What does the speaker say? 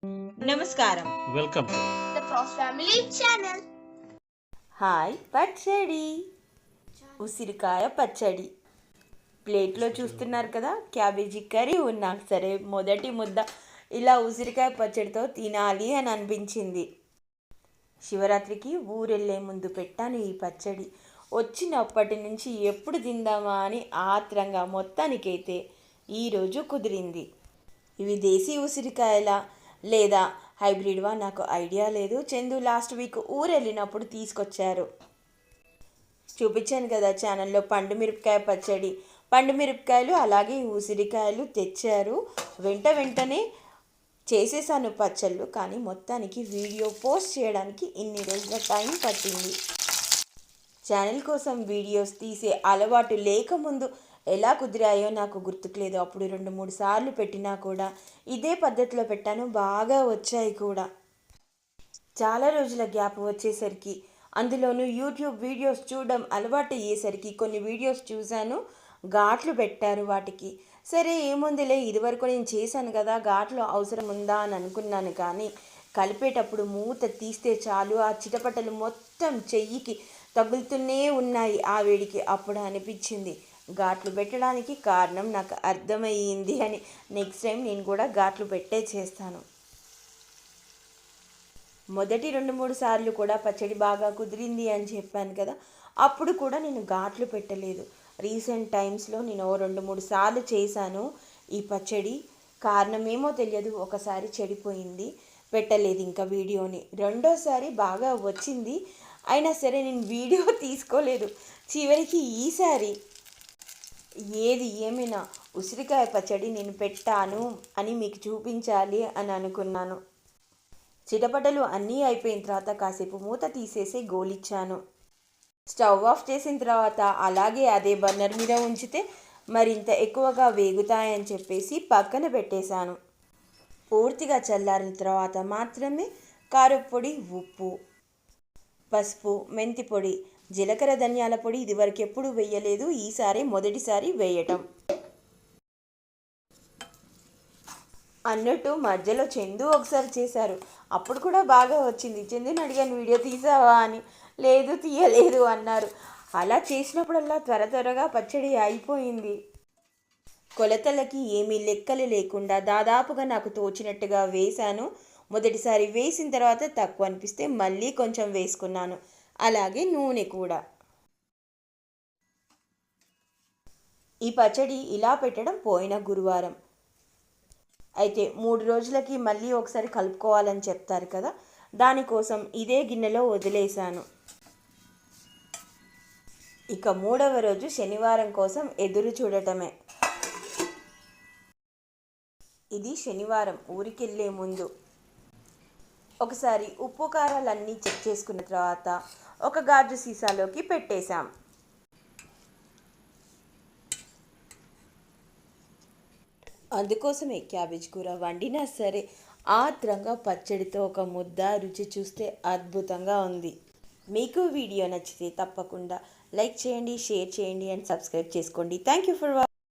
నమస్కారం. Welcome to The Frost Family channel. Hi పచ్చడి, ఉసిరికాయ పచ్చడి ప్లేట్లో చూస్తున్నారు కదా. క్యాబేజీ కర్రీ ఉన్నా సరే మొదటి ముద్ద ఇలా ఉసిరికాయ పచ్చడితో తినాలి అని అనిపించింది. శివరాత్రికి ఊరెళ్ళే ముందు పెట్టాను ఈ పచ్చడి. వచ్చినప్పటి నుంచి ఎప్పుడు తిందామా అని ఆత్రంగా మొత్తానికైతే ఈరోజు కుదిరింది. ఇవి దేశీ ఉసిరికాయలా లేదా హైబ్రిడ్వా నాకు ఐడియా లేదు. చందు లాస్ట్ వీక్ ఊరెళ్ళినప్పుడు తీసుకొచ్చారు. చూపించాను కదా ఛానల్లో పండు మిరపకాయ పచ్చడి. పండు మిరపకాయలు అలాగే ఉసిరికాయలు తెచ్చారు. వెంటనే చేసేసాను పచ్చళ్ళు. కానీ మొత్తానికి వీడియో పోస్ట్ చేయడానికి ఇన్ని రోజుల టైం పట్టింది. ఛానల్ కోసం వీడియోస్ తీసే అలవాటు లేకముందు ఎలా కుదిరాయో నాకు గుర్తుకులేదు. అప్పుడు 2-3 సార్లు పెట్టినా కూడా ఇదే పద్ధతిలో పెట్టాను, బాగా వచ్చాయి కూడా. చాలా రోజుల గ్యాప్ వచ్చేసరికి అందులోనూ యూట్యూబ్ వీడియోస్ చూడడం అలవాటు అయ్యేసరికి కొన్ని వీడియోస్ చూశాను, ఘాట్లు పెట్టారు వాటికి. సరే ఏముందిలే, ఇదివరకు నేను చేశాను కదా, ఘాట్లు అవసరం ఉందా అని అనుకున్నాను. కానీ కలిపేటప్పుడు మూత తీస్తే చాలు ఆ చిటపటలు మొత్తం చెయ్యికి తగులుతూనే ఉన్నాయి ఆ వేడికి. అప్పుడు అనిపించింది ఘాట్లు పెట్టడానికి కారణం నాకు అర్థమయ్యింది అని. నెక్స్ట్ టైం నేను కూడా ఘాట్లు పెట్టే చేస్తాను. మొదటి 2-3 సార్లు కూడా పచ్చడి బాగా కుదిరింది అని చెప్పాను కదా, అప్పుడు కూడా నేను ఘాట్లు పెట్టలేదు. రీసెంట్ టైమ్స్లో నేను 2-3 సార్లు చేశాను ఈ పచ్చడి. కారణమేమో తెలియదు, ఒకసారి చెడిపోయింది, పెట్టలేదు ఇంకా వీడియోని. రెండోసారి బాగా వచ్చింది, అయినా సరే నేను వీడియో తీసుకోలేదు. చివరికి ఈసారి ఏది ఏమైనా ఉసిరికాయ పచ్చడి నేను పెట్టాను అని మీకు చూపించాలి అని అనుకున్నాను. చిటపటలు అన్నీ అయిపోయిన తర్వాత కాసేపు మూత తీసేసి గోలిచ్చాను. స్టవ్ ఆఫ్ చేసిన తర్వాత అలాగే అదే బర్నర్ మీద ఉంచితే మరింత ఎక్కువగా వేగుతాయని చెప్పేసి పక్కన పెట్టేశాను. పూర్తిగా చల్లారిన తర్వాత మాత్రమే కారప్పొడి, ఉప్పు, పసుపు, మెంతి పొడి, జీలకర్ర, ధనియాల పొడి ఇదివరకు ఎప్పుడు వేయలేదు, ఈసారి మొదటిసారి వేయటం. అన్నట్టు మధ్యలో చందు ఒకసారి చేశారు, అప్పుడు కూడా బాగా వచ్చింది. చందుని అడిగాను వీడియో తీసావా అని, లేదు తీయలేదు అన్నారు. అలా చేసినప్పుడల్లా త్వరగా పచ్చడి అయిపోయింది. కొలతలకి ఏమీ లెక్కలు లేకుండా దాదాపుగా నాకు తోచినట్టుగా వేశాను. మొదటిసారి వేసిన తర్వాత తక్కువ అనిపిస్తే మళ్ళీ కొంచెం వేసుకున్నాను. అలాగే నూనె కూడా. ఈ పచ్చడి ఇలా పెట్టడం పోయిన గురువారం. అయితే 3 రోజులకి మళ్ళీ ఒకసారి కలుపుకోవాలని చెప్తారు కదా, దానికోసం ఇదే గిన్నెలో వదిలేశాను. ఇక 3వ రోజు శనివారం కోసం ఎదురు చూడటమే. ఇది శనివారం ఊరికెళ్ళే ముందు ఒకసారి ఉప్పు కారాలన్నీ చెక్ చేసుకున్న తర్వాత ఒక గాజు సీసాలోకి పెట్టేశాం. అందుకోసమే క్యాబేజ్ కూర వండినా సరే ఆత్రంగా పచ్చడితో ఒక ముద్ద రుచి చూస్తే అద్భుతంగా ఉంది. మీకు వీడియో నచ్చితే తప్పకుండా లైక్ చేయండి, షేర్ చేయండి అండ్ సబ్స్క్రైబ్ చేసుకోండి. Thank you for watching.